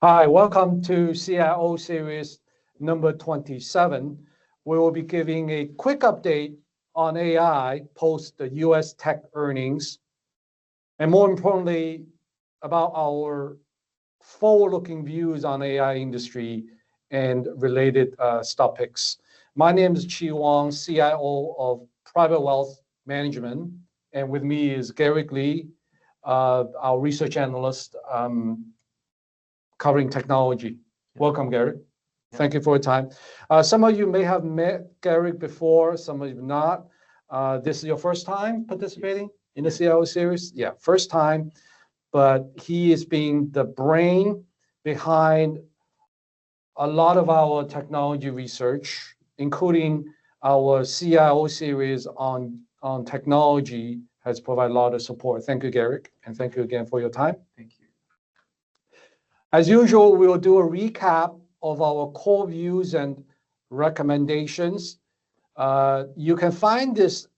Hi, welcome to CIO Series number 27. We will be giving a quick update on AI post the US tech earnings, and more importantly, about our forward-looking views on AI industry and related topics. My name is Wang, CIO of Private Wealth Management, and with me is Garrick Li, our research analyst covering technology. Welcome, Garrick. Thank you for your time. Some of you may have met Garrick before, some of you not. This is your first time participating in the CIO series? Yeah, first time, but he is being the brain behind a lot of our technology research, including our CIO series on technology has provided a lot of support. Thank you, Garrick, and thank you again for your time. Thank you. As usual, we will do a recap of our core views and recommendations. You can find this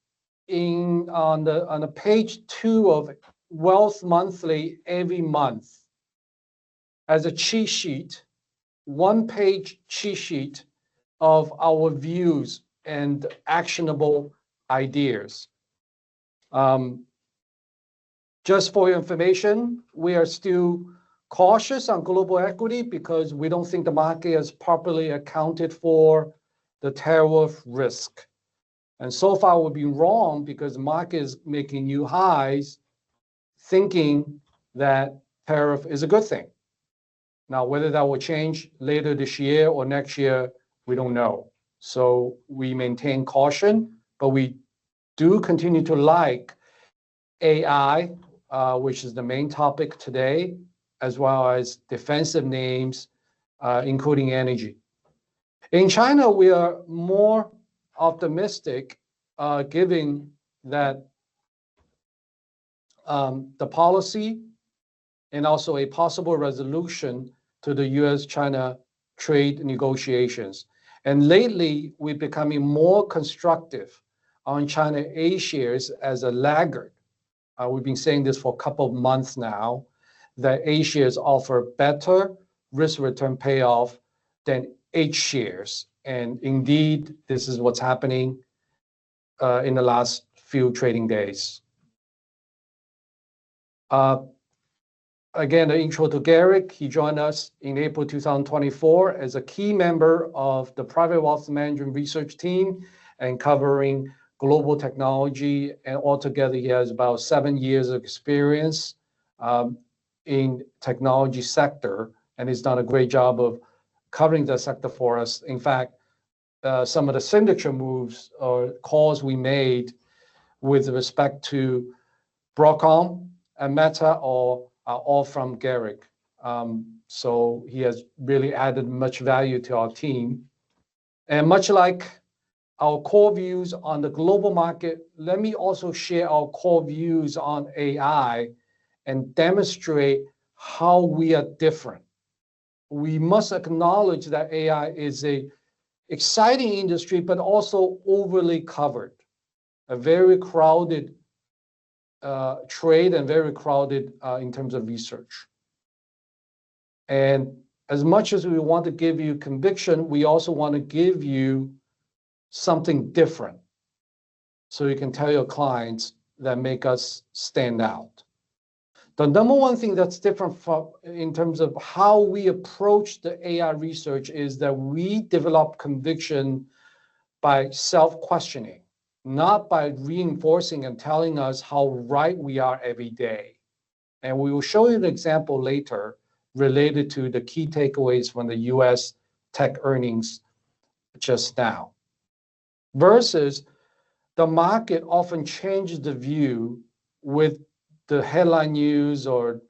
on the page 2 of Wealth Monthly every month as a cheat sheet, one-page cheat sheet of our views and actionable ideas. Just for your information, we are still cautious on global equity because we don't think the market has properly accounted for the tariff risk. And so far we've been wrong because the market is making new highs, thinking that tariff is a good thing. Now, whether that will change later this year or next year, we don't know. So we maintain caution, but we do continue to like AI, which is the main topic today, as well as defensive names, including energy. In China, we are more optimistic, given that the policy and also a possible resolution to the US-China trade negotiations. And lately, we're becoming more constructive on China A shares as a laggard. We've been saying this for a couple of months now, that A shares offer better risk-return payoff than H shares. And indeed, this is what's happening in the last few trading days. Again, the intro to Garrick. He joined us in April 2024 as a key member of the Private Wealth Management research team and covering global technology. And altogether, he has about 7 years of experience in technology sector, and he's done a great job of covering the sector for us. In fact, some of the signature moves or calls we made with respect to Broadcom and Meta are all from Garrick. So he has really added much value to our team. And much like our core views on the global market, let me also share our core views on AI and demonstrate how we are different. We must acknowledge that AI is an exciting industry, but also overly covered, a very crowded trade and very crowded in terms of research. And as much as we want to give you conviction, we also want to give you something different so you can tell your clients that make us stand out. The number one thing that's different in terms of how we approach the AI research is that we develop conviction by self-questioning, not by reinforcing and telling us how right we are every day. And we will show you an example later related to the key takeaways from the US tech earnings just now. Versus the market often changes the view with the headline news or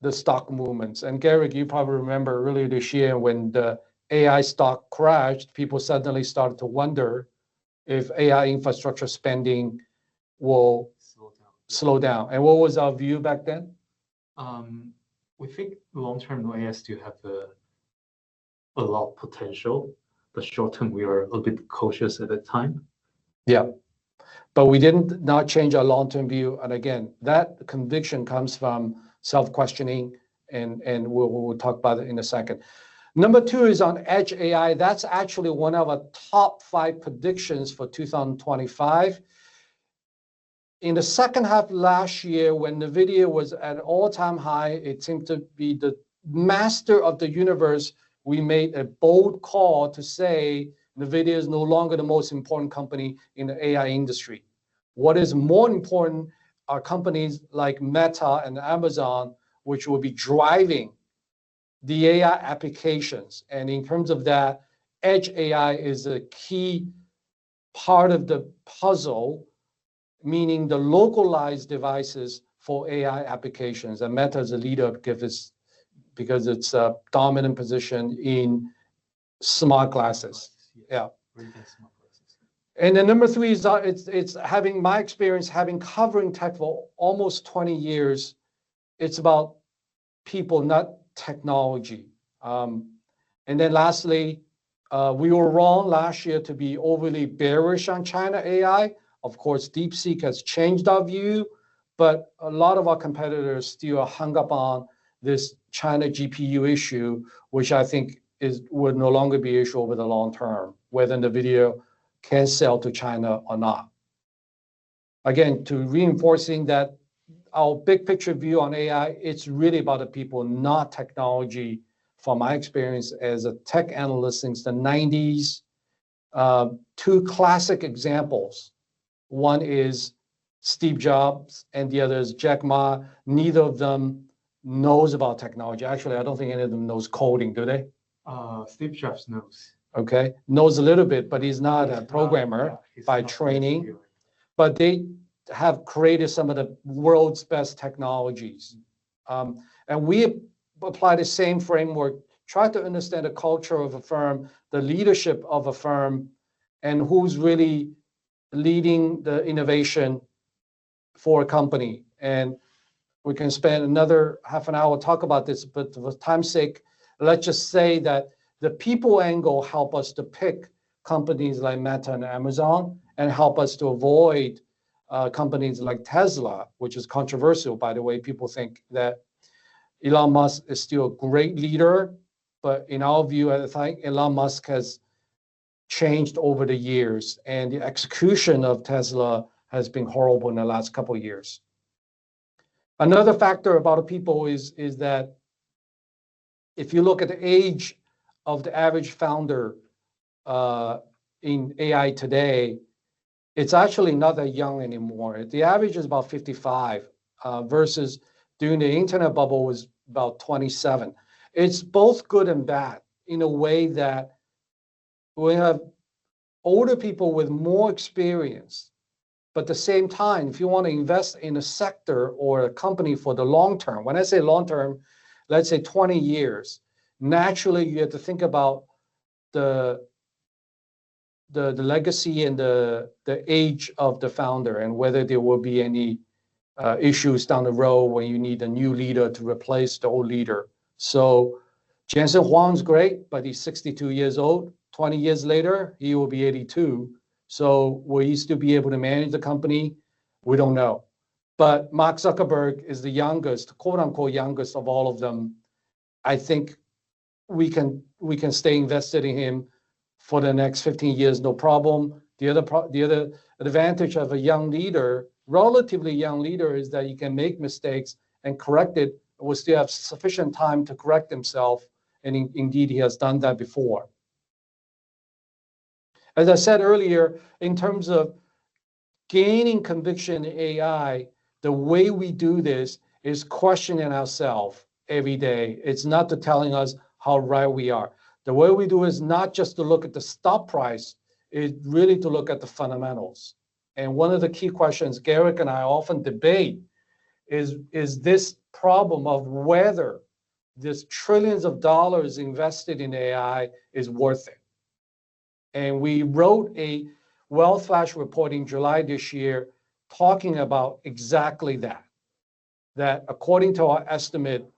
the stock movements. And Garrick, you probably remember earlier this year when the AI stock crashed, people suddenly started to wonder if AI infrastructure spending will slow down. And what was our view back then? We think long-term AI still have a lot of potential, but short-term we are a little bit cautious at that time. Yeah. But we did not change our long-term view. And again, that conviction comes from self-questioning and we'll talk about it in a second. Number two is on edge AI. That's actually one of our top 5 predictions for 2025. In the second half last year, when NVIDIA was at an all-time high, it seemed to be the master of the universe. We made a bold call to say NVIDIA is no longer the most important company in the AI industry. What is more important are companies like Meta and Amazon, which will be driving the AI applications. And in terms of that, edge AI is a key part of the puzzle, meaning the localized devices for AI applications. And Meta is a leader because it's a dominant position in smart glasses. Yeah. And then number 3 is it's having my experience having covering tech for almost 20 years. It's about people, not technology. And then lastly, we were wrong last year to be overly bearish on China AI. Of course, DeepSeek has changed our view, but a lot of our competitors still are hung up on this China GPU issue, which I think would no longer be an issue over the long term, whether NVIDIA can sell to China or not. Again, to reinforcing that our big picture view on AI, it's really about the people, not technology. From my experience as a tech analyst since the 90s, 2 classic examples. One is Steve Jobs and the other is Jack Ma. Neither of them knows about technology. Actually, I don't think any of them knows coding, do they? Steve Jobs knows. Okay, knows a little bit, but he's not a programmer by training. But they have created some of the world's best technologies. And we apply the same framework, try to understand the culture of a firm, the leadership of a firm, and who's really leading the innovation for a company. And we can spend another half an hour talk about this, but for time's sake, let's just say that the people angle help us to pick companies like Meta and Amazon and help us to avoid companies like Tesla, which is controversial, by the way. People think that Elon Musk is still a great leader, but in our view, I think Elon Musk has changed over the years, and the execution of Tesla has been horrible in the last couple of years. Another factor about the people is that if you look at the age of the average founder in AI today, it's actually not that young anymore. The average is about 55 versus during the internet bubble was about 27. It's both good and bad in a way that we have older people with more experience, but at the same time, if you want to invest in a sector or a company for the long term, when I say long term, let's say 20 years, naturally you have to think about the legacy and the age of the founder and whether there will be any issues down the road when you need a new leader to replace the old leader. So Jensen Huang's great, but he's 62 years old. 20 years later, he will be 82. So will he still be able to manage the company? We don't know. But Mark Zuckerberg is the youngest, quote unquote, youngest of all of them. I think we can stay invested in him for the next 15 years, no problem. The other advantage of a young leader, relatively young leader, is that you can make mistakes and correct it. Will still have sufficient time to correct himself, and indeed he has done that before. As I said earlier, in terms of gaining conviction in AI, the way we do this is questioning ourselves every day. It's not to telling us how right we are. The way we do is not just to look at the stock price, it's really to look at the fundamentals. And one of the key questions Garrick and I often debate is this problem of whether this trillions of dollars invested in AI is worth it. And we wrote a Wealth Flash report in July this year talking about exactly that according to our estimate,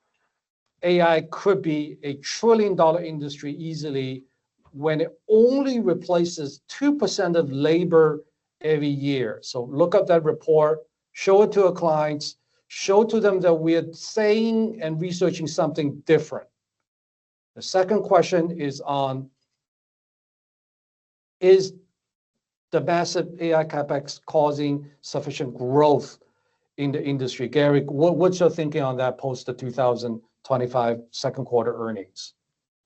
AI could be a $1 trillion industry easily when it only replaces 2% of labor every year. So look up that report, show it to our clients, Show to them that we're saying and researching something different. The second question is on, is the massive AI capex causing sufficient growth in the industry? Garrick, what's your thinking on that post the 2025 second quarter earnings?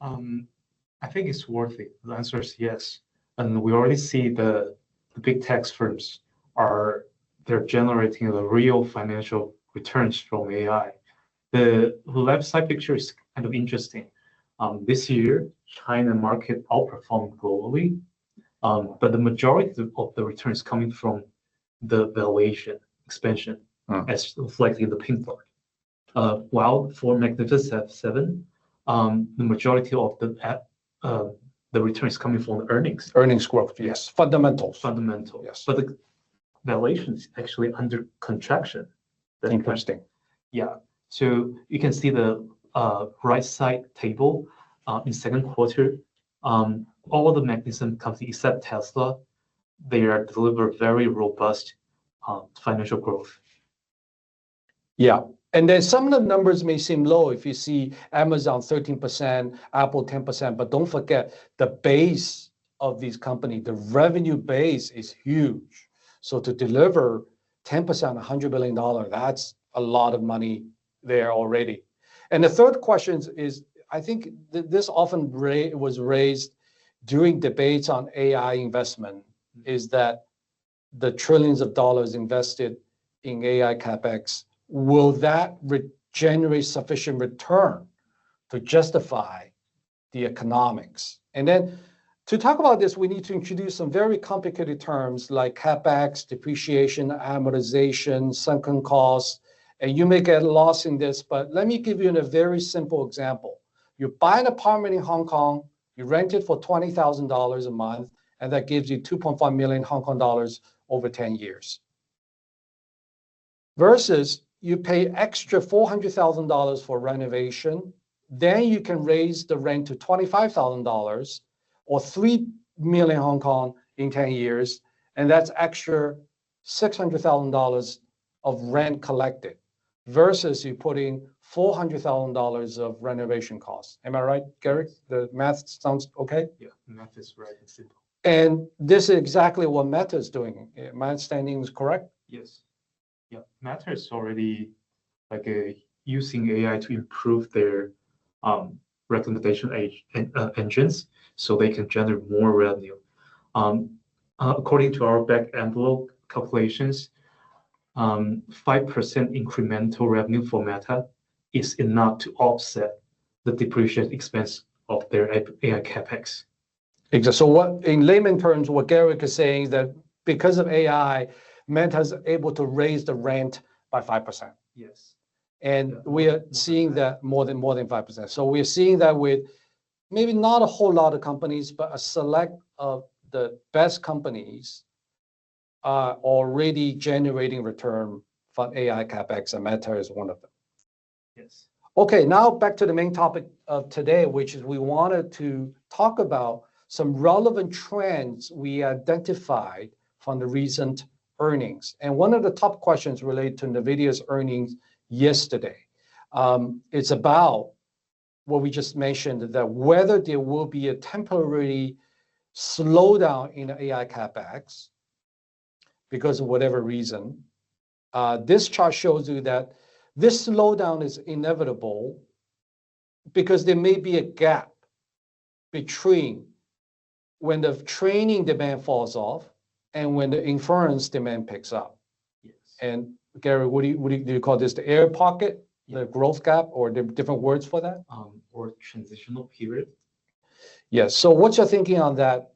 I think it's worth it. The answer is yes. And we already see the big tech firms they're generating the real financial returns from AI. The left side picture is kind of interesting. This year, China market outperformed globally, but the majority of the returns coming from the valuation expansion, as reflected in the pink part. While for Magnificent Seven, the majority of the return is coming from the earnings. Earnings growth, yes. Fundamentals. Fundamental. Yes. But the valuation is actually under contraction. Interesting. Yeah. So you can see the right side table in second quarter. All the magnificent companies except Tesla, they are deliver very robust financial growth. Yeah. And then some of the numbers may seem low if you see Amazon 13%, Apple 10%, but don't forget the base of these companies, the revenue base is huge. So to deliver 10%, $100 billion, that's a lot of money there already. And the third question is, I think this often was raised during debates on AI investment, is that the trillions of dollars invested in AI capex, will that generate sufficient return to justify the economics? And then to talk about this, we need to introduce some very complicated terms like capex, depreciation, amortization, sunken costs, and you may get lost in this, but let me give you a very simple example. You buy an apartment in Hong Kong, you rent it for $20,000 a month, and that gives you 2.5 million Hong Kong dollars over 10 years. Versus you pay extra $400,000 for renovation, then you can raise the rent to $25,000 or 3 million Hong Kong in 10 years, and that's extra $600,000 of rent collected, versus you putting $400,000 of renovation costs. Am I right, Garrick? The math sounds okay? Yeah, math is right and simple. And this is exactly what Meta is doing. My understanding is correct? Yes. Yeah, Meta is already using AI to improve their recommendation engines so they can generate more revenue. According to our back envelope calculations, 5% incremental revenue for Meta is enough to offset the depreciation expense of their AI capex. Exactly. So what, in layman terms, what Garrick is saying is that because of AI, Meta is able to raise the rent by 5%. Yes. And we are seeing that more than 5%. So we're seeing that with maybe not a whole lot of companies, but a select of the best companies are already generating return from AI capex, and Meta is one of them. Yes. Okay, now back to the main topic of today, which is we wanted to talk about some relevant trends we identified from the recent earnings. And one of the top questions related to NVIDIA's earnings yesterday. It's about what we just mentioned, that whether there will be a temporary slowdown in AI capex because of whatever reason. This chart shows you that this slowdown is inevitable because there may be a gap between when the training demand falls off and when the inference demand picks up. Yes. And Gary, what do you call this? The air pocket, the growth gap, or the different words for that? Or transitional period. Yes. So what's your thinking on that?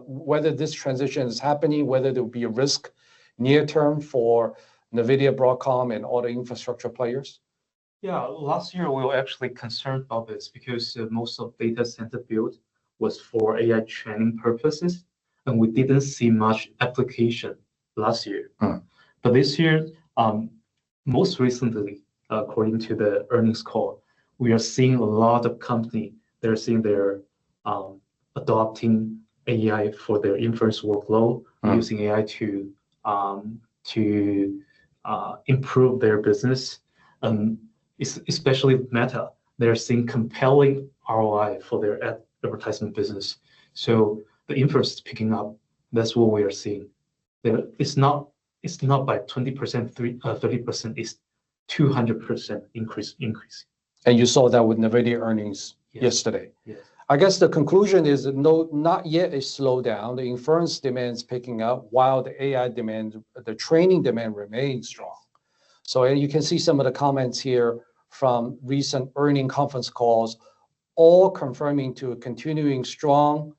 Whether this transition is happening, whether there will be a risk near term for NVIDIA, Broadcom, and all the infrastructure players? Yeah, last year we were actually concerned about this because most of data center build was for AI training purposes, and we didn't see much application last year. But this year, most recently, according to the earnings call, we are seeing a lot of companies, they're seeing they're adopting AI for their inference workload, using AI to improve their business, and especially Meta, they're seeing compelling ROI for their advertisement business. So the inference is picking up. That's what we are seeing. It's not by 20%, 30%. It's 200% increase. And you saw that with NVIDIA earnings yesterday. Yes. I guess the conclusion is that no, not yet a slowdown. The inference demand is picking up while the AI demand, the training demand remains strong. So you can see some of the comments here from recent earning conference calls, all confirming to a continuing strong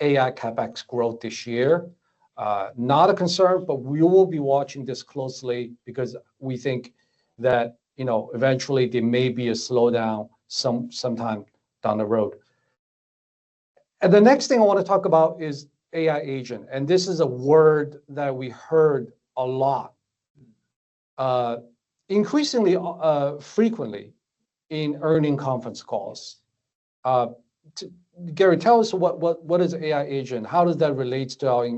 AI CapEx growth this year. Not a concern, but we will be watching this closely because we think that eventually there may be a slowdown sometime down the road. And the next thing I want to talk about is AI agent. And this is a word that we heard a lot, increasingly frequently in earning conference calls. Gary, tell us what is AI agent? How does that relate to our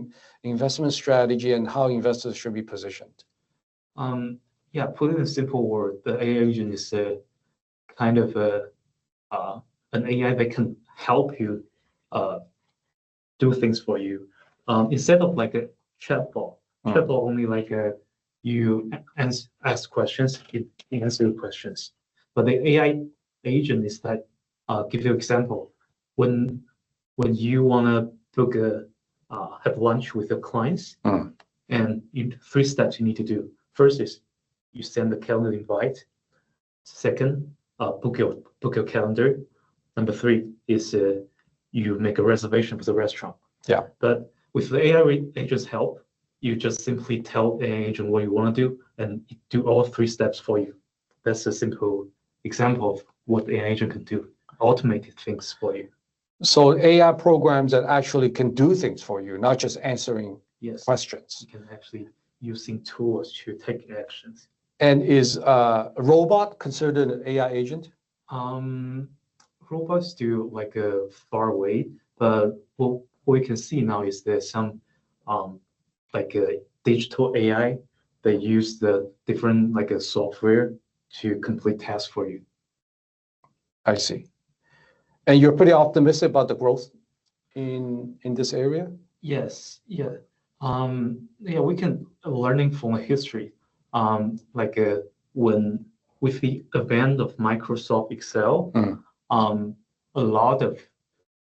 investment strategy and how investors should be positioned? Yeah, put it in a simple word, the AI agent is a kind of an AI that can help you do things for you. Instead of like a chatbot, only like you ask questions, it answers questions. But the AI agent is that, give you an example, when you want to book have lunch with your clients, and 3 steps you need to do. First is you send the calendar invite. Second, book your calendar. Number 3 is you make a reservation for the restaurant. Yeah. But with the AI agent's help, you just simply tell the AI agent what you want to do and do all 3 steps for you. That's a simple example of what the AI agent can do, automated things for you. So AI programs that actually can do things for you, not just answering questions. You can actually using tools to take actions. And is a robot considered an AI agent? Robots do like far away, but what we can see now is there's some like a digital AI that use the different like a software to complete tasks for you. I see. And you're pretty optimistic about the growth in this area? Yes. Yeah. We can learning from history. Like when with the advent of Microsoft Excel, a lot of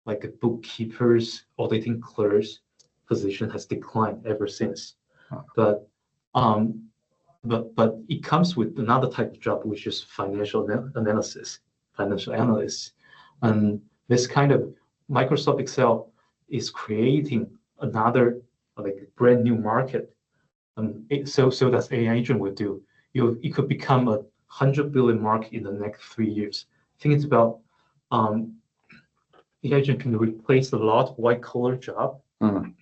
like bookkeepers, auditing clerks position has declined ever since. But it comes with another type of job, which is financial analysts. And this kind of Microsoft Excel is creating another like brand new market. So that's AI agent will do. It could become a 100 billion market in the next 3 years. I think it's about AI agent can replace a lot of white collar job, and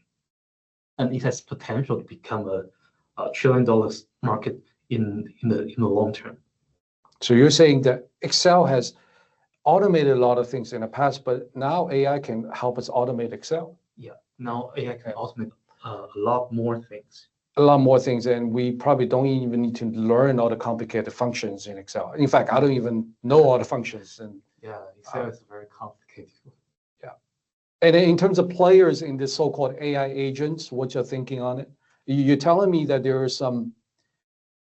it has potential to become a $1 trillion market in the long term. So you're saying that Excel has automated a lot of things in the past, but now AI can help us automate Excel? Yeah, now AI can automate a lot more things. A lot more things, and we probably don't even need to learn all the complicated functions in Excel. In fact, I don't even know all the functions. And yeah, Excel is very complicated. Yeah. And in terms of players in this so-called AI agents, what you're thinking on it? You're telling me that there are some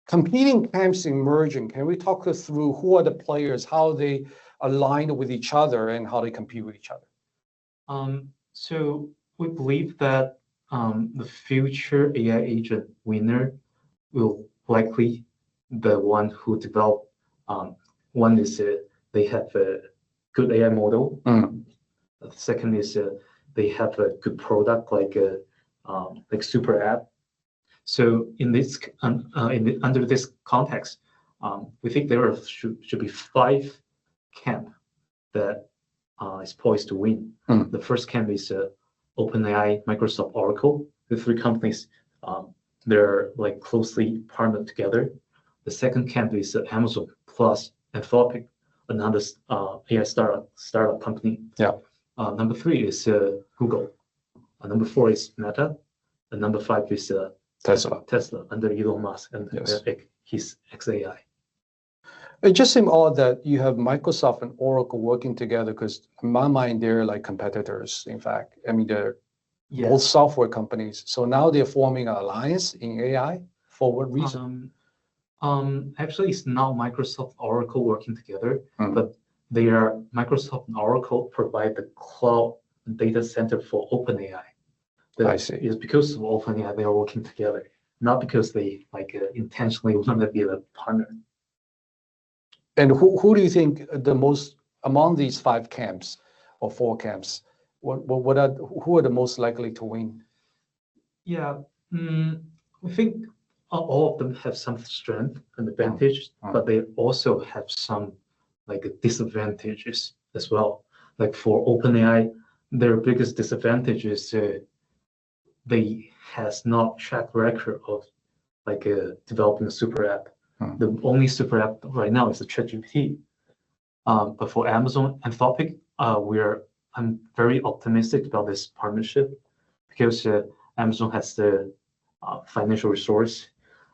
competing camps emerging. Can we talk us through who are the players, how they align with each other, and how they compete with each other? So we believe that the future AI agent winner will likely the one who develop. One is they have a good AI model. The second is they have a good product like super app. So in this under this context, we think there should be 5 camp that is poised to win. The first camp is OpenAI, Microsoft, Oracle. The 3 companies, they're like closely partnered together. The second camp is Amazon plus Anthropic, another AI startup company. Yeah. Number 3 is Google. Number 4 is Meta. And number 5 is Tesla under Elon Musk and his XAI. It just seems odd that you have Microsoft and Oracle working together, because in my mind, they're like competitors. In fact, I mean, they're both software companies. So now they're forming an alliance in AI. For what reason? Actually, it's not Microsoft and Oracle working together, but Microsoft and Oracle provide the cloud data center for OpenAI. I see. It's because of OpenAI they are working together, not because they intentionally want to be a partner. And who do you think the most among these 5 camps or 4 camps? Who are the most likely to win? Yeah, I think all of them have some strength and advantage, but they also have some disadvantages as well. Like for OpenAI, their biggest disadvantage is they has not track record of developing a super app. The only super app right now is the ChatGPT. But for Amazon Anthropic, I'm very optimistic about this partnership, because Amazon has the financial resource,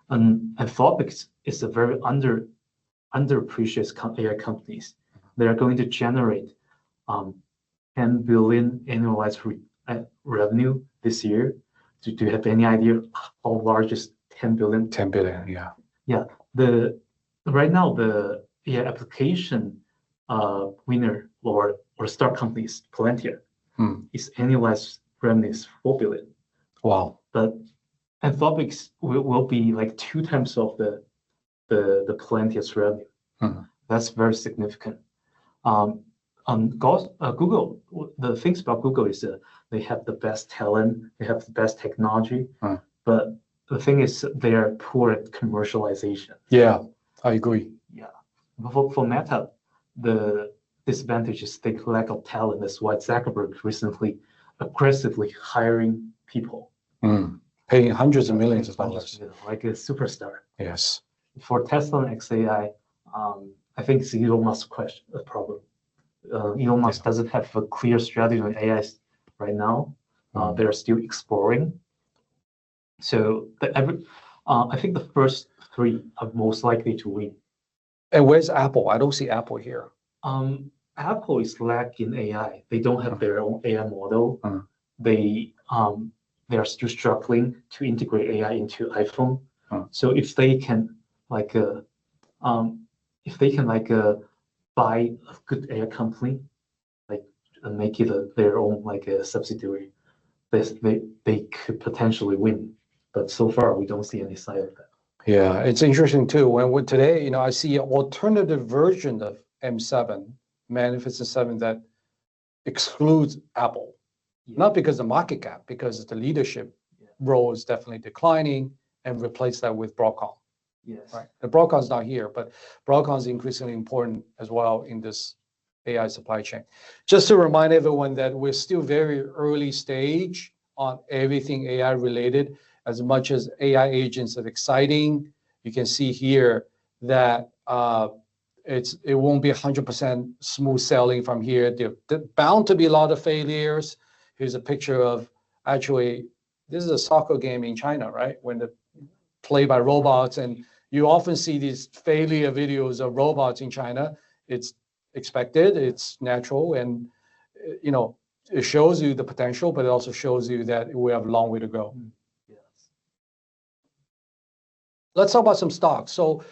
and Anthropic is a very underappreciated AI companies. They are going to generate 10 billion annualized revenue this year. Do you have any idea how large is 10 billion? 10 billion, yeah. Yeah, right now the application winner or start companies, Palantir, is annualized revenue is 4 billion. Wow. But Anthropic will be like 2 times of the Palantir's revenue. That's very significant. Google, the things about Google is they have the best talent, they have the best technology, but the thing is they are poor at commercialization. Yeah, I agree. Yeah, for Meta, the disadvantage is the lack of talent. That's why Zuckerberg recently aggressively hiring people, paying hundreds of millions of dollars, like a superstar. Yes. For Tesla and XAI, I think it's Elon Musk's problem. Elon Musk doesn't have a clear strategy on AI right now. They're still exploring. So I think the first 3 are most likely to win. And where's Apple? I don't see Apple here. Apple is lacking AI. They don't have their own AI model. They are still struggling to integrate AI into iPhone. So if they can buy a good AI company, and make it their own a subsidiary, they could potentially win. But so far we don't see any sign of that. Yeah, it's interesting too. When today, I see an alternative version of M7, Magnificent 7, that excludes Apple. Not because of market cap, because the leadership role is definitely declining, and replace that with Broadcom. Yes. Right. The Broadcom's not here, but Broadcom is increasingly important as well in this AI supply chain. Just to remind everyone that we're still very early stage on everything AI related. As much as AI agents are exciting, you can see here that it won't be 100% smooth sailing from here. There's bound to be a lot of failures. Here's a picture of, actually, this is a soccer game in China, right? When the play by robots, and you often see these failure videos of robots in China. It's expected, it's natural, and it shows you the potential, but it also shows you that we have a long way to go. Yes. Let's talk about some stocks. So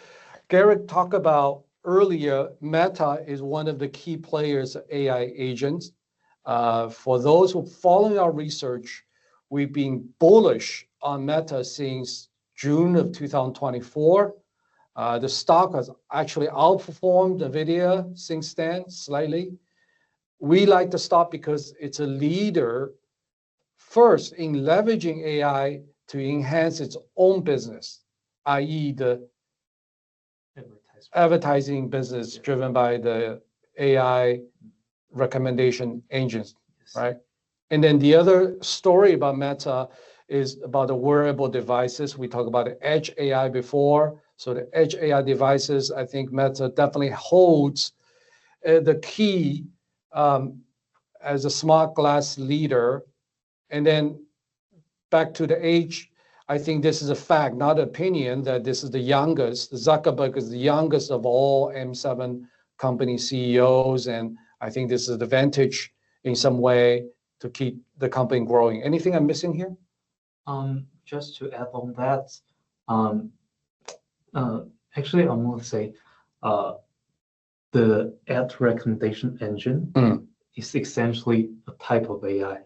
Garrick talked about earlier, Meta is one of the key players of AI agents. For those who following our research, we've been bullish on Meta since June of 2024. The stock has actually outperformed NVIDIA since then, slightly. We like the stock because it's a leader, first, in leveraging AI to enhance its own business, i.e. the advertising business driven by the AI recommendation engines, right? And then the other story about Meta is about the wearable devices. We talked about the edge AI before. So the edge AI devices, I think Meta definitely holds the key as a smart glass leader. And then back to the edge, I think this is a fact, not opinion, that this is the youngest. Zuckerberg is the youngest of all M7 company CEOs, and I think this is an advantage in some way to keep the company growing. Anything I'm missing here? Just to add on that, um, actually, I'm going to say the ad recommendation engine is essentially a type of AI.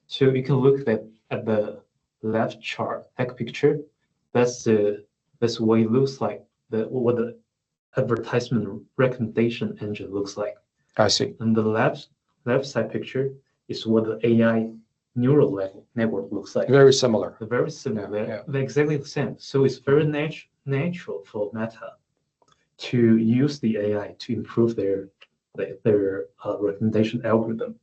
So you can look at the left chart, back picture. That's what it looks like. What the advertisement recommendation engine looks like. I see. And the left side picture is what the AI neural network looks like. Very similar. They're very similar. Yeah. They're exactly the same. So it's very natural for Meta to use the AI to improve their recommendation algorithm.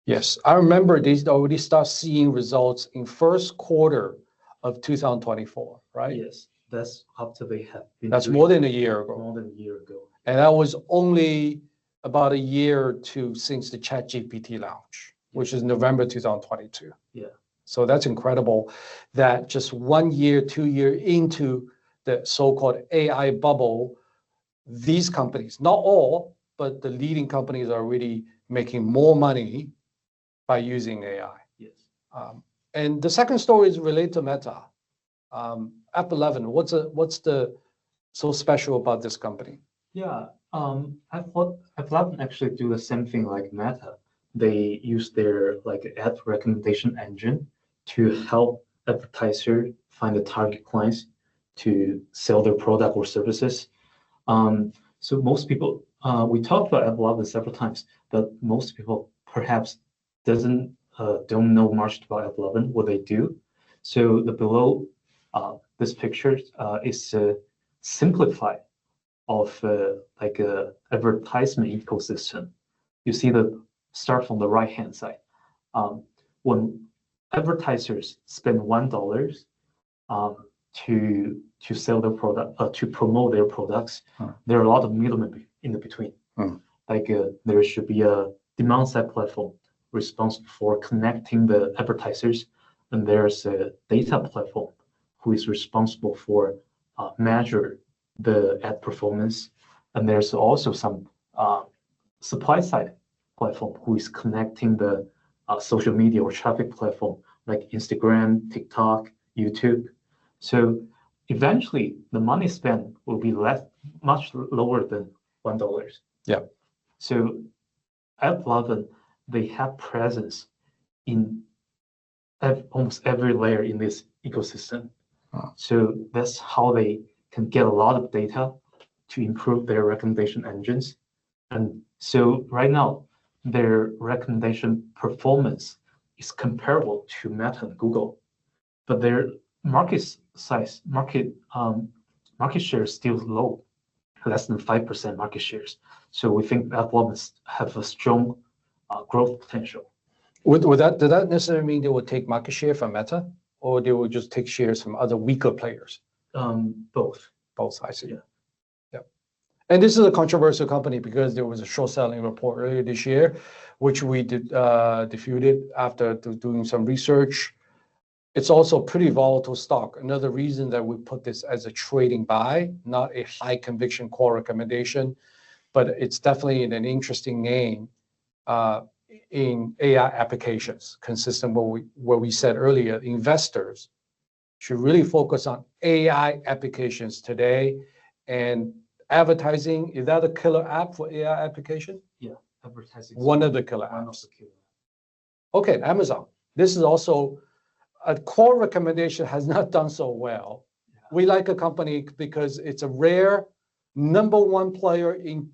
Yes, I remember they already start seeing results in first quarter of 2024, right? Yes, that's after they have been. That's more than a year ago. More than a year ago. And that was only about a year or two since the ChatGPT launch, which is November 2022. Yeah. So that's incredible that just 1 year, 2 years into the so-called AI bubble, these companies, not all, but the leading companies are really making more money by using AI. Yes. And the second story is related to Meta. F11, what's the so special about this company? Yeah, I thought F11 actually do the same thing like Meta. They use their ad recommendation engine to help advertisers find the target clients to sell their product or services. So most people, we talked about F11 several times, but most people perhaps don't know much about F11, what they do. So the below this picture is simplified of a advertisement ecosystem. You see the start from the right hand side. When advertisers spend $1 to sell their product, to promote their products, there are a lot of middlemen in the between. There should be a demand side platform responsible for connecting the advertisers, and there's a data platform who is responsible for measure the ad performance, and there's also some supply side platform who is connecting the social media or traffic platform like Instagram, TikTok, YouTube. So eventually the money spent will be much lower than $1. Yeah. So F11, they have presence in almost every layer in this ecosystem. So that's how they can get a lot of data to improve their recommendation engines. And so right now, their recommendation performance is comparable to Meta and Google, but their market share is still low, less than 5% market shares. So we think F11 have a strong growth potential. Did that necessarily mean they would take market share from Meta, or they would just take shares from other weaker players? Both. Both, I see. Yeah. Yeah. And this is a controversial company because there was a short selling report earlier this year, which we diffused after doing some research. It's also a pretty volatile stock. Another reason that we put this as a trading buy, not a high conviction core recommendation, but it's definitely an interesting name in AI applications, consistent with what we said earlier. Investors should really focus on AI applications today. And advertising, is that a killer app for AI application? Yeah, advertising. One of the killer apps. One of the killer. Okay, Amazon. This is also a core recommendation has not done so well. Yeah. We like a company because it's a rare #1 player in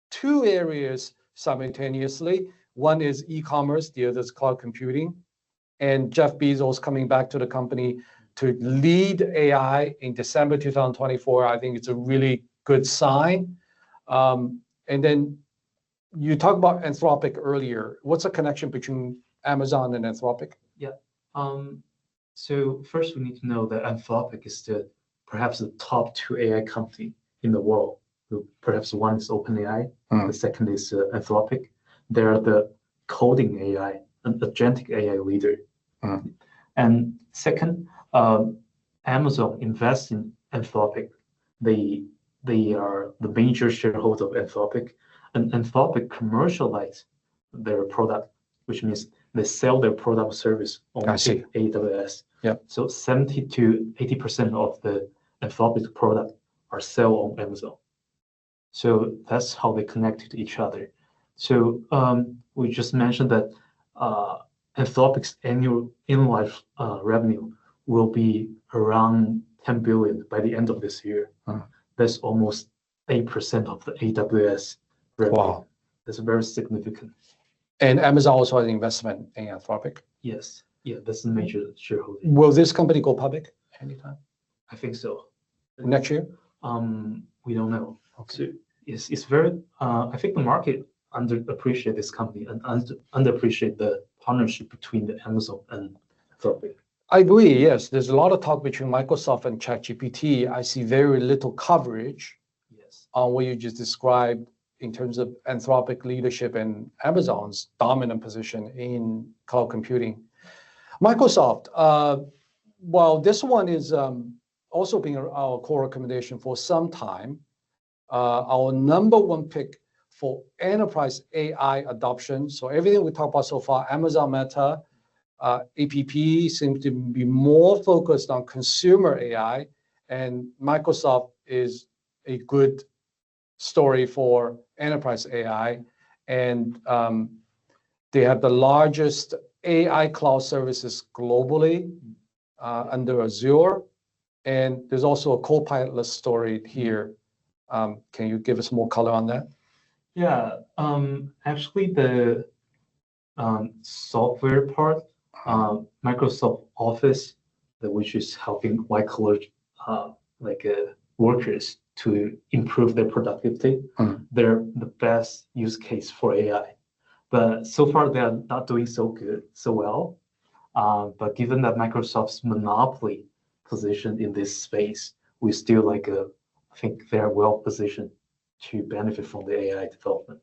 2 areas simultaneously. One is e-commerce, the other is cloud computing. And Jeff Bezos coming back to the company to lead AI in December 2024. I think it's a really good sign. And then you talked about Anthropic earlier. What's the connection between Amazon and Anthropic? Yeah. So first we need to know that Anthropic is perhaps the top 2 AI company in the world. Perhaps one is OpenAI, the second is Anthropic. They're the coding AI and agentic AI leader. And second, Amazon invests in Anthropic. They are the major shareholder of Anthropic, and Anthropic commercialize their product, which means they sell their product service on AWS. Yeah. So 70 to 80% of the Anthropic product are sold on Amazon. So that's how they connect to each other. So we just mentioned that Anthropic's annual revenue will be around 10 billion by the end of this year. That's almost 8% of the AWS revenue. Wow. That's very significant. And Amazon also has investment in Anthropic. Yes. Yeah, that's a major shareholder. Will this company go public anytime? I think so. Next year? We don't know. Okay. So it's very. I think the market underappreciate this company and underappreciate the partnership between the Amazon and Anthropic. I agree. Yes, there's a lot of talk between Microsoft and ChatGPT. I see very little coverage on what you just described in terms of Anthropic leadership and Amazon's dominant position in cloud computing. Microsoft, well, this one is also being our core recommendation for some time. Our number one pick for enterprise AI adoption. So everything we talked about so far, Amazon Meta, APP seems to be more focused on consumer AI, and Microsoft is a good story for enterprise AI. And they have the largest AI cloud services globally under Azure. And there's also a Copilot story here. Can you give us more color on that? Yeah, actually the software part, Microsoft Office, which is helping white collar workers to improve their productivity. They're the best use case for AI. But so far they are not doing so well. But given that Microsoft's monopoly position in this space, we still I think they're well positioned to benefit from the AI development.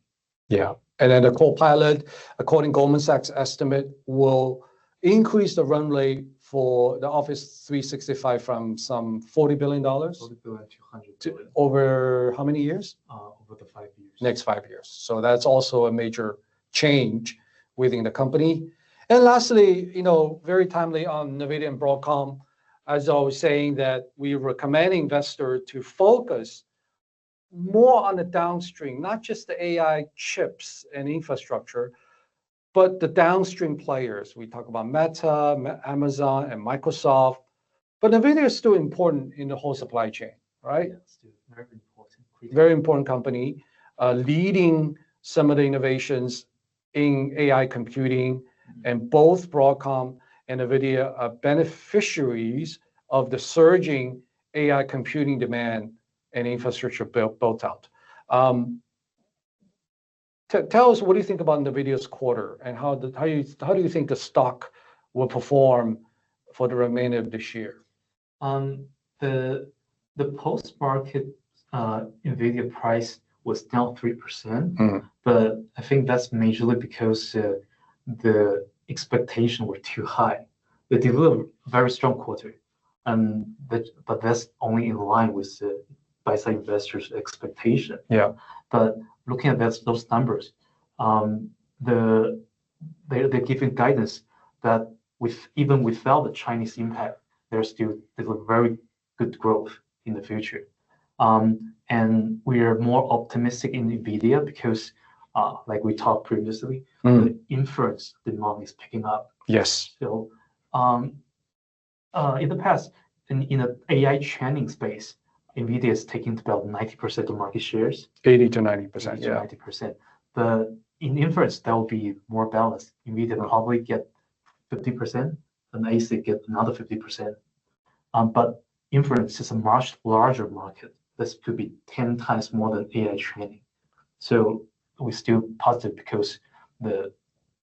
Yeah, and then the Copilot, according to Goldman Sachs' estimate, will increase the run rate for the Office 365 from some $40 billion. 40 billion to 100 billion. Over how many years? Over the 5 years. Next 5 years. So that's also a major change within the company. And lastly, very timely on NVIDIA and Broadcom, as I was saying, that we recommend investors to focus more on the downstream, not just the AI chips and infrastructure, but the downstream players. We talk about Meta, Amazon, and Microsoft. But NVIDIA is still important in the whole supply chain, right? Yeah, still very important. Very important company, leading some of the innovations in AI computing, and both Broadcom and NVIDIA are beneficiaries of the surging AI computing demand and infrastructure built out. Tell us, what do you think about NVIDIA's quarter, and how do you think the stock will perform for the remainder of this year? The post-market NVIDIA price was down 3%, but I think that's majorly because the expectations were too high. They delivered a very strong quarter, but that's only in line with the buy-side investors' expectation. Yeah. But looking at those numbers, they're giving guidance that even without the Chinese impact, there's a very good growth in the future. And we are more optimistic in NVIDIA because, like we talked previously, the inference demand is picking up. Yes. So in the past, in the AI training space, NVIDIA is taking about 90% of market shares. 80 to 90%, 80 to 90%. But in inference, that will be more balanced. NVIDIA probably get 50%, and ASIC get another 50%. But inference is a much larger market. This could be 10 times more than AI training. So we're still positive because the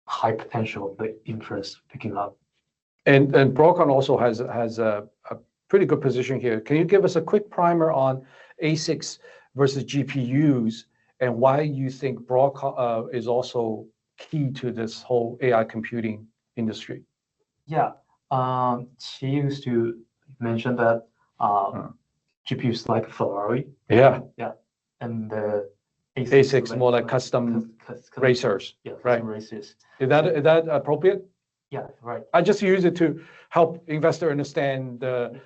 high potential of the inference picking up. And Broadcom also has a pretty good position here. Can you give us a quick primer on ASICs versus GPUs, and why you think Broadcom is also key to this whole AI computing industry? Yeah, She used to mention that GPU is like Ferrari. Yeah. Yeah. And the ASICs more like custom racers. Yeah, right. custom racers. Is that appropriate? Yeah, right. I just use it to help investor understand the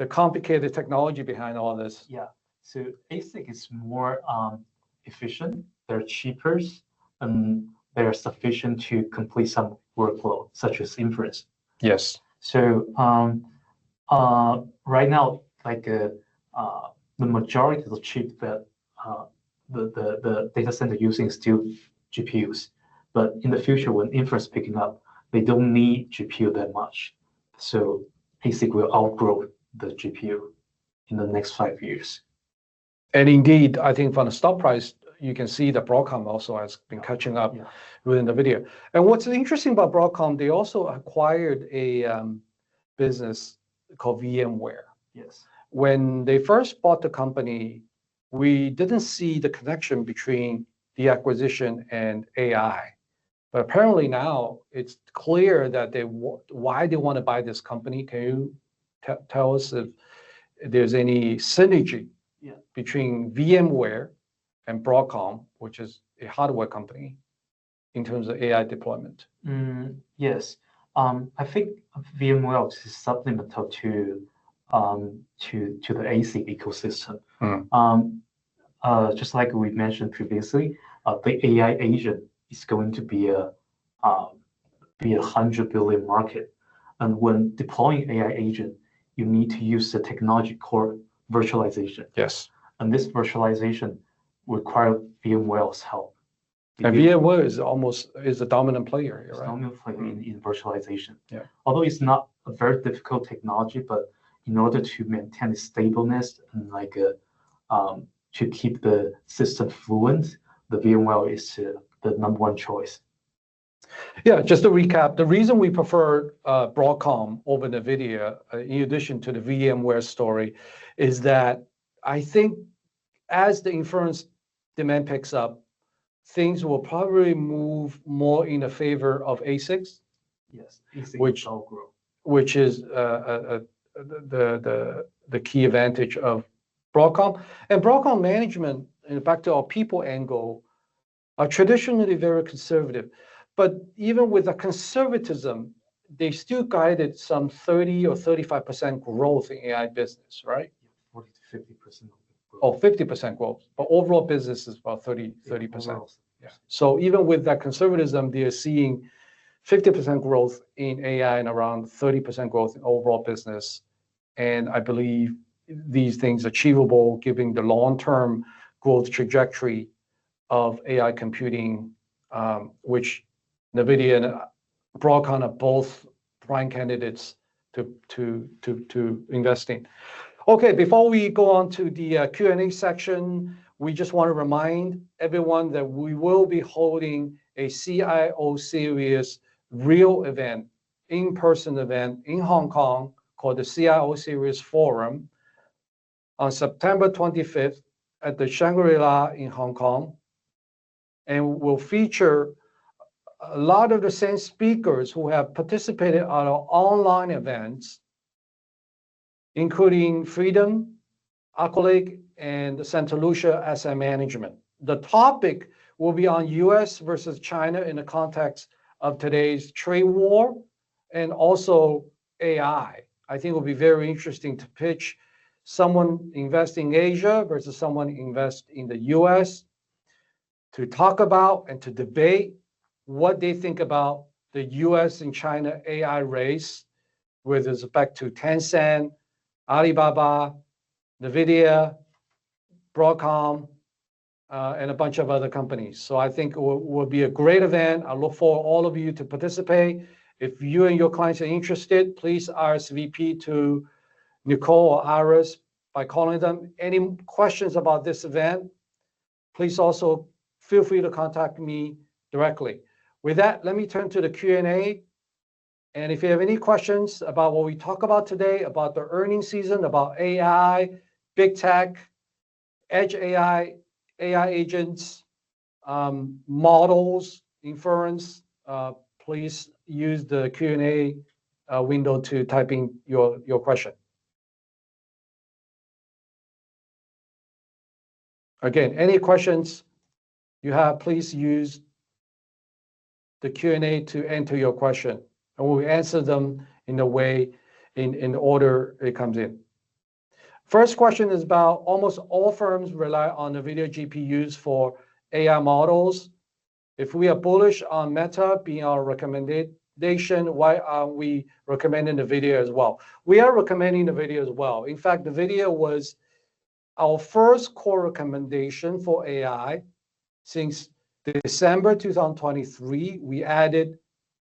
complicated technology behind all this. Yeah. So ASIC is more efficient. They're cheaper, and they're sufficient to complete some workload, such as inference. Yes. So right now, like the majority of the chip that the data center using is still GPUs. But in the future, when inference picking up, they don't need GPU that much. So ASIC will outgrow the GPU in the next 5 years. And indeed, I think from the stock price, you can see that Broadcom also has been catching up within the video. And what's interesting about Broadcom, they also acquired a business called VMware. Yes. When they first bought the company, we didn't see the connection between the acquisition and AI. But apparently now it's clear that why they want to buy this company. Can you tell us if there's any synergy between VMware and Broadcom, which is a hardware company, in terms of AI deployment? Yes. I think VMware is supplemental to the ASIC ecosystem. Just like we mentioned previously, the AI agent is going to be a $100 billion market, and when deploying AI agent, you need to use the technology called virtualization. Yes. And this virtualization requires VMware's help. And VMware is a dominant player here, right? Dominant player in virtualization. Yeah. Although it's not a very difficult technology, but in order to maintain its stableness and to keep the system fluent, the VMware is the number one choice. Yeah, just to recap, the reason we prefer Broadcom over NVIDIA, in addition to the VMware story, is that I think as the inference demand picks up, things will probably move more in the favor of ASICs. Yes, ASIC which is the key advantage of Broadcom. And Broadcom management, and back to our people angle, are traditionally very conservative. But even with the conservatism, they still guided some 30 or 35% growth in AI business, right? 40 to 50%. Oh, 50% growth. But overall business is about 30%. Yeah. So even with that conservatism, they're seeing 50% growth in AI and around 30% growth in overall business. And I believe these things achievable given the long-term growth trajectory of AI computing, which NVIDIA and Broadcom are both prime candidates to invest in. Okay, before we go on to the Q&A section, we just want to remind everyone that we will be holding a CIO Series real event, in-person event in Hong Kong called the CIO Series Forum on September 25th at the Shangri-La in Hong Kong, and will feature a lot of the same speakers who have participated at our online events, including Freedom, Accolade, and Santa Lucia Asset Management. The topic will be on US versus China in the context of today's trade war and also AI. I think it will be very interesting to pitch someone invest in Asia versus someone invest in the US, to talk about and to debate what they think about the US and China AI race with respect to Tencent, Alibaba, NVIDIA, Broadcom, and a bunch of other companies. So I think it will be a great event. I look for all of you to participate. If you and your clients are interested, please RSVP to Nicole or Iris by calling them. Any questions about this event, please also feel free to contact me directly. With that, let me turn to the Q&A. And if you have any questions about what we talk about today, about the earnings season, about AI, big tech, edge AI, AI agents, models, inference, please use the Q&A window to type in your question. Again, any questions you have, please use the Q&A to enter your question, and we'll answer them in the way, in the order it comes in. First question is about almost all firms rely on NVIDIA GPUs for AI models. If we are bullish on Meta being our recommendation, why are we recommending NVIDIA as well? We are recommending NVIDIA as well. In fact, NVIDIA was our first core recommendation for AI. Since December 2023, we added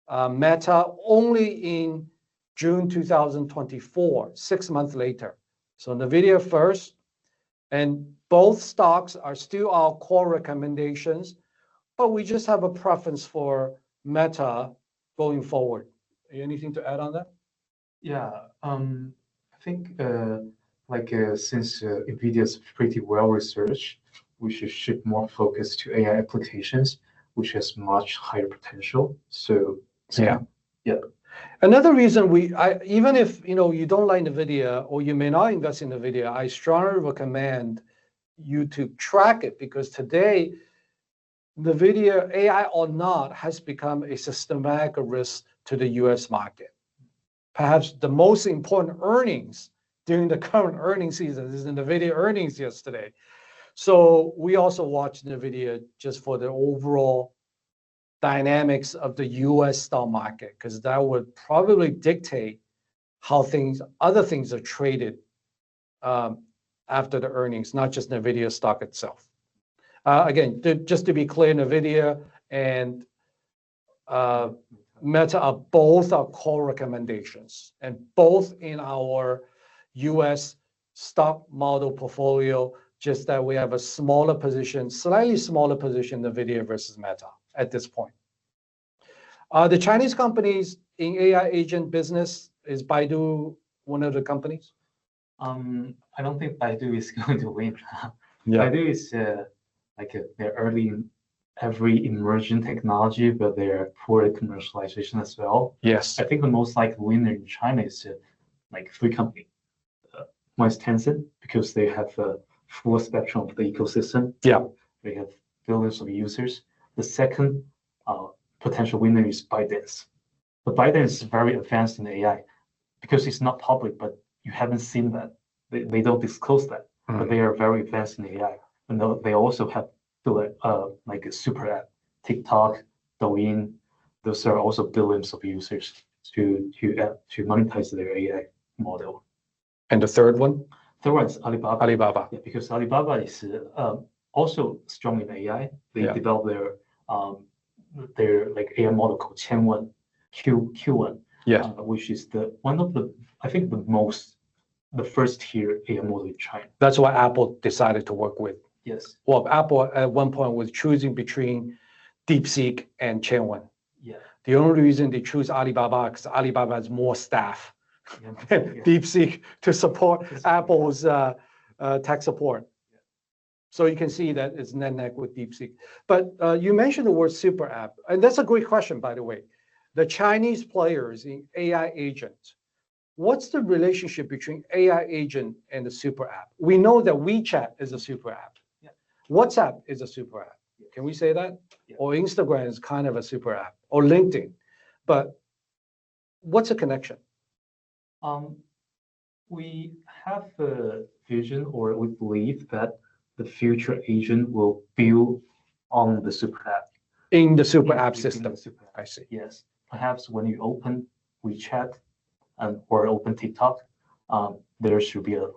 Meta only in June 2024, 6 months later. So NVIDIA first, and both stocks are still our core recommendations, but we just have a preference for Meta going forward. Anything to add on that? Yeah, I think since NVIDIA is pretty well researched, we should shift more focus to AI applications, which has much higher potential. So yeah. Another reason even if you don't like NVIDIA or you may not invest in NVIDIA, I strongly recommend you to track it, because today NVIDIA, AI or not, has become a systematic risk to the US market. Perhaps the most important earnings during the current earnings season is the NVIDIA earnings yesterday. So we also watch NVIDIA just for the overall dynamics of the US stock market, because that would probably dictate how other things are traded after the earnings, not just NVIDIA stock itself. Again, just to be clear, NVIDIA and Meta are both our core recommendations, and both in our US stock model portfolio, just that we have a smaller position, slightly smaller position, NVIDIA versus Meta at this point. The Chinese companies in AI agent business, is Baidu one of the companies? I don't think Baidu is going to win. Yeah. Baidu is they're early in every emerging technology, but they're poor at commercialization as well. Yes. I think the most likely winner in China is three companies. One is Tencent, because they have a full spectrum of the ecosystem. Yeah. They have billions of users. The second potential winner is ByteDance. But ByteDance is very advanced in AI, because it's not public, but you haven't seen that. They don't disclose that, but they are very advanced in AI. And they also have a super app, TikTok, Douyin. Those are also billions of users to monetize their AI model. And the third one? Third one is Alibaba. Alibaba. Yeah, because Alibaba is also strong in AI. They develop their AI model called Qianwen, Q1. Yeah. Which is one of the, I think, the first tier AI model in China. That's what Apple decided to work with. Yes. Well, Apple at one point was choosing between DeepSeek and Qianwen. Yeah. The only reason they choose Alibaba is because Alibaba has more staff than DeepSeek to support Apple's tech support. Yeah. So you can see that it's neck with DeepSeek. But you mentioned the word super app, and that's a great question, by the way. The Chinese players in AI agents, what's the relationship between AI agent and the super app? We know that WeChat is a super app. Yeah. WhatsApp is a super app. Can we say that? Yeah. Or Instagram is kind of a super app, or LinkedIn. But what's the connection? We have a vision, or we believe that the future agent will build on the super app. In the super app system. Super app. I see. Yes. Perhaps when you open WeChat or open TikTok, there should be a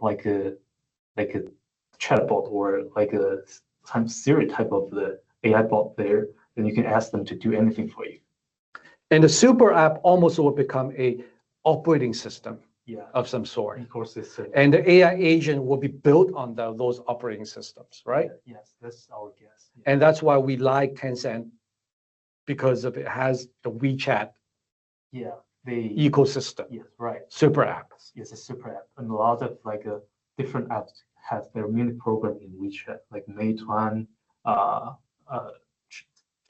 chatbot or a Siri type of the AI bot there, and you can ask them to do anything for you. And the super app almost will become a operating system of some sort. Ecosystem. And the AI agent will be built on those operating systems, right? Yes, that's our guess. Yeah. And that's why we like Tencent, because it has the WeChat ecosystem. Yes, right. Super app. It's a super app. And a lot of different apps have their mini program in WeChat, like Meituan,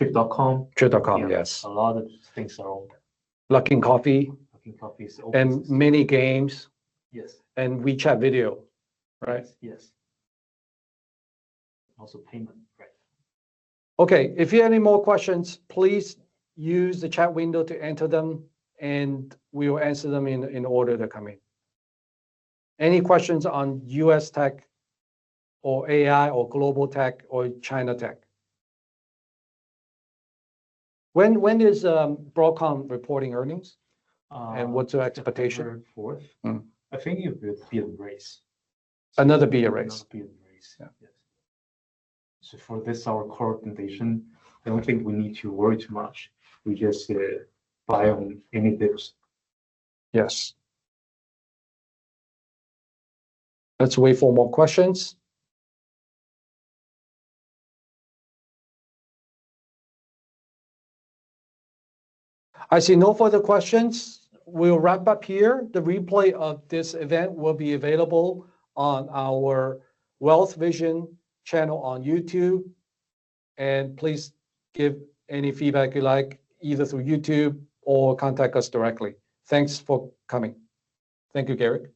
Trip.com. Trip.com, yes. A lot of things are on there. Luckin Coffee. Working Coffee is and mini games yes, and WeChat video, right? yes. Also payment, right? Okay, if you have any more questions, please use the chat window to enter them, and we will answer them in order to come in. Any questions on US tech or AI or global tech or China tech? When is Broadcom reporting earnings? And what's your expectation? September 4th. Mm. I think it will be a race. Another beer race. Another beer race. Yeah. Yes. So for this, our core recommendation, I don't think we need to worry too much. We just buy on any dips. Yes. Let's wait for more questions. I see no further questions. We'll wrap up here. The replay of this event will be available on our Wealth Vision channel on YouTube. And please give any feedback you like, either through YouTube or contact us directly. Thanks for coming. Thank you, Garrick.